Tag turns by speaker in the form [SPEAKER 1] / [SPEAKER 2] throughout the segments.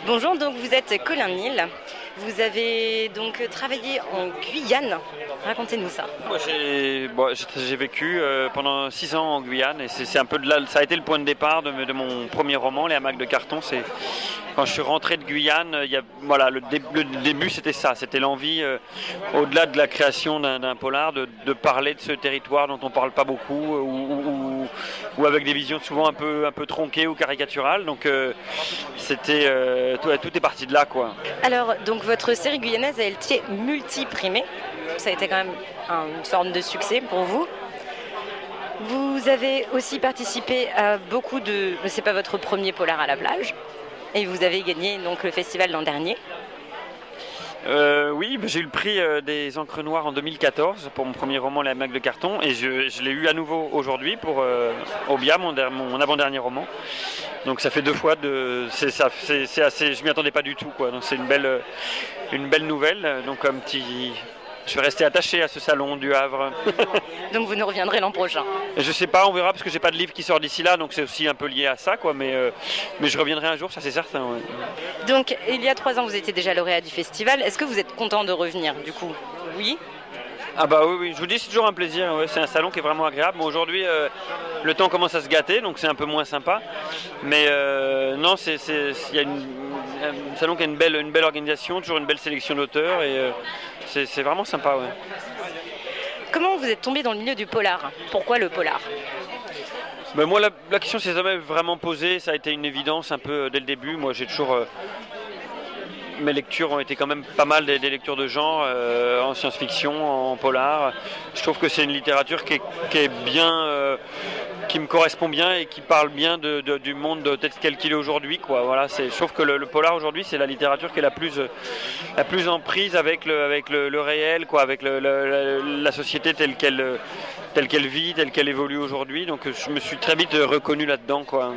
[SPEAKER 1] Bonjour, donc vous êtes Colin Neal. Vous avez donc travaillé en Guyane. Racontez-nous ça.
[SPEAKER 2] Moi, j'ai vécu pendant 6 ans en Guyane et c'est un peu de là, ça a été le point de départ de mon premier roman, Les hamacs de carton. C'est quand je suis rentré de Guyane, le début c'était ça, c'était l'envie, au-delà de la création d'un polar, de parler de ce territoire dont on ne parle pas beaucoup ou avec des visions souvent un peu tronquées ou caricaturales. Donc tout est parti de là, quoi.
[SPEAKER 1] Alors, donc votre série guyanaise a été multi-primée. Ça a été quand même une sorte de succès pour vous. Vous avez aussi participé à beaucoup de... C'est pas votre premier polar à la plage. Et vous avez gagné donc le festival l'an dernier.
[SPEAKER 2] Oui, j'ai eu le prix des Encres Noires en 2014 pour mon premier roman Les hamacs de carton et je l'ai eu à nouveau aujourd'hui pour Obia, mon avant-dernier roman. Donc ça fait 2 fois, c'est assez, je m'y attendais pas du tout, quoi. Donc c'est une belle nouvelle. Donc je vais rester attaché à ce salon du Havre.
[SPEAKER 1] Donc vous nous reviendrez l'an prochain.
[SPEAKER 2] Je sais pas, on verra parce que j'ai pas de livre qui sort d'ici là, donc c'est aussi un peu lié à ça, quoi. Mais je reviendrai un jour, ça c'est certain. Ouais.
[SPEAKER 1] Donc il y a 3 ans, vous étiez déjà lauréat du festival. Est-ce que vous êtes content de revenir du coup? Oui.
[SPEAKER 2] Ah bah oui, je vous dis, c'est toujours un plaisir. Ouais. C'est un salon qui est vraiment agréable. Bon, aujourd'hui, le temps commence à se gâter, donc c'est un peu moins sympa. Mais non, il y a un salon qui a une belle organisation, toujours une belle sélection d'auteurs et c'est vraiment sympa. Ouais.
[SPEAKER 1] Comment vous êtes tombé dans le milieu du polar? Pourquoi le polar?
[SPEAKER 2] Ben moi, la question s'est jamais vraiment posée. Ça a été une évidence un peu dès le début. Moi, j'ai toujours... mes lectures ont été quand même pas mal des lectures de genre, en science-fiction, en polar. Je trouve que c'est une littérature qui est bien, qui me correspond bien et qui parle bien du monde tel qu'il est aujourd'hui, quoi. Voilà, je trouve que le polar aujourd'hui, c'est la littérature qui est la plus en prise avec le réel, quoi, avec la société telle qu'elle vit, telle qu'elle évolue aujourd'hui. Donc je me suis très vite reconnu là-dedans, quoi.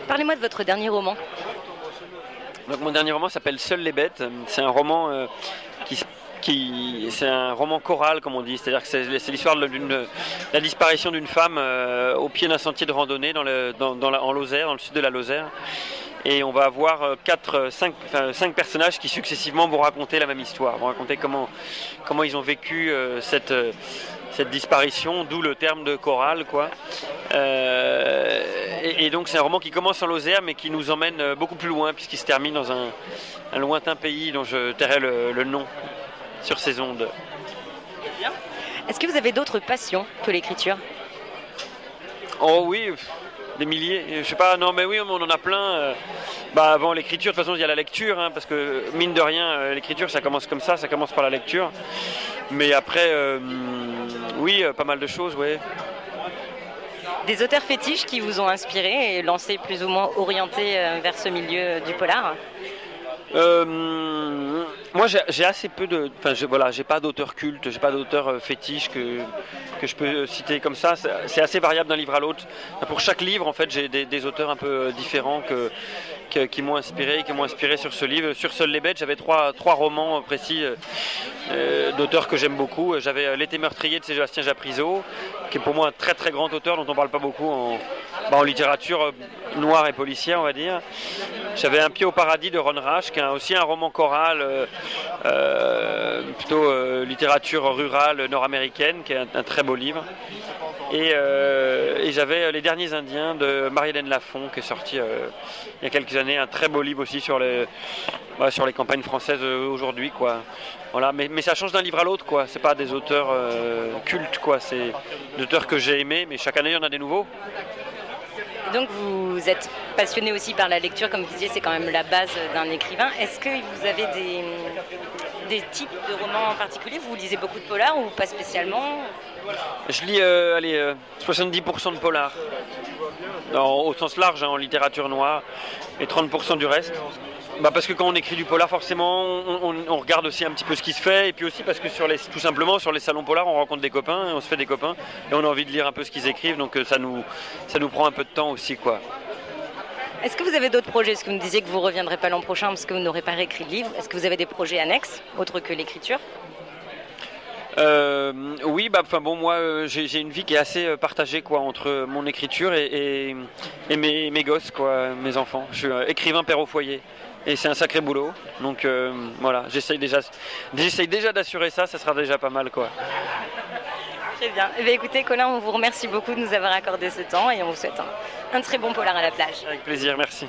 [SPEAKER 1] Parlez-moi de votre dernier roman.
[SPEAKER 2] Donc mon dernier roman s'appelle Seules les bêtes. C'est un roman c'est un roman choral, comme on dit. C'est-à-dire que c'est l'histoire de la disparition d'une femme au pied d'un sentier de randonnée en Lozère, dans le sud de la Lozère. Et on va avoir 5 personnages qui successivement vont raconter la même histoire, vont raconter comment ils ont vécu cette disparition, d'où le terme de chorale, quoi. Et donc c'est un roman qui commence en Lozère mais qui nous emmène beaucoup plus loin puisqu'il se termine dans un lointain pays dont je tairai le nom sur ces ondes.
[SPEAKER 1] Est-ce que vous avez d'autres passions que l'écriture?
[SPEAKER 2] Oh oui, des milliers. Je sais pas, non mais oui, on en a plein. Avant l'écriture, de toute façon il y a la lecture, hein, parce que mine de rien, l'écriture ça commence comme ça commence par la lecture. Mais après, oui, pas mal de choses, ouais.
[SPEAKER 1] Des auteurs fétiches qui vous ont inspiré et lancé plus ou moins orienté vers ce milieu du polar?
[SPEAKER 2] Moi j'ai assez peu de... Enfin j'ai pas d'auteur culte, j'ai pas d'auteur fétiche que je peux citer comme ça. C'est assez variable d'un livre à l'autre. Pour chaque livre en fait j'ai des auteurs un peu différents qui m'ont inspiré sur ce livre. Sur Seules les bêtes, j'avais trois romans précis d'auteurs que j'aime beaucoup. J'avais L'été meurtrier de Sébastien Japrisot, qui est pour moi un très très grand auteur dont on parle pas beaucoup en littérature noire et policière, on va dire. J'avais Un pied au paradis de Ron Rash, qui est aussi un roman choral, plutôt littérature rurale nord-américaine, qui est un très beau livre. Et j'avais Les derniers Indiens de Marie-Hélène Lafont, qui est sorti il y a quelques années, un très beau livre aussi sur les campagnes françaises aujourd'hui, quoi. Voilà, mais ça change d'un livre à l'autre, quoi. C'est pas des auteurs cultes, quoi. C'est des auteurs que j'ai aimés, mais chaque année il y en a des nouveaux.
[SPEAKER 1] Donc vous êtes passionné aussi par la lecture, comme vous disiez, c'est quand même la base d'un écrivain. Est-ce que vous avez des types de romans en particulier? Vous lisez beaucoup de polars ou pas spécialement?
[SPEAKER 2] Je lis 70% de polar, au sens large, hein, en littérature noire, et 30% du reste. Parce que quand on écrit du polar, forcément, on regarde aussi un petit peu ce qui se fait, et puis aussi parce que tout simplement sur les salons polars, on rencontre des copains, on se fait des copains, et on a envie de lire un peu ce qu'ils écrivent, donc ça nous prend un peu de temps aussi, quoi.
[SPEAKER 1] Est-ce que vous avez d'autres projets? Est-ce que vous me disiez que vous ne reviendrez pas l'an prochain parce que vous n'aurez pas réécrit de livre? Est-ce que vous avez des projets annexes, autres que l'écriture?
[SPEAKER 2] Oui, moi j'ai une vie qui est assez partagée quoi, entre mon écriture et mes gosses, quoi, mes enfants. Je suis écrivain père au foyer et c'est un sacré boulot. Donc voilà, j'essaye déjà d'assurer ça, ça sera déjà pas mal quoi.
[SPEAKER 1] Très bien. Eh bien, écoutez Colin, on vous remercie beaucoup de nous avoir accordé ce temps et on vous souhaite un très bon polar à la plage.
[SPEAKER 2] Avec plaisir, merci.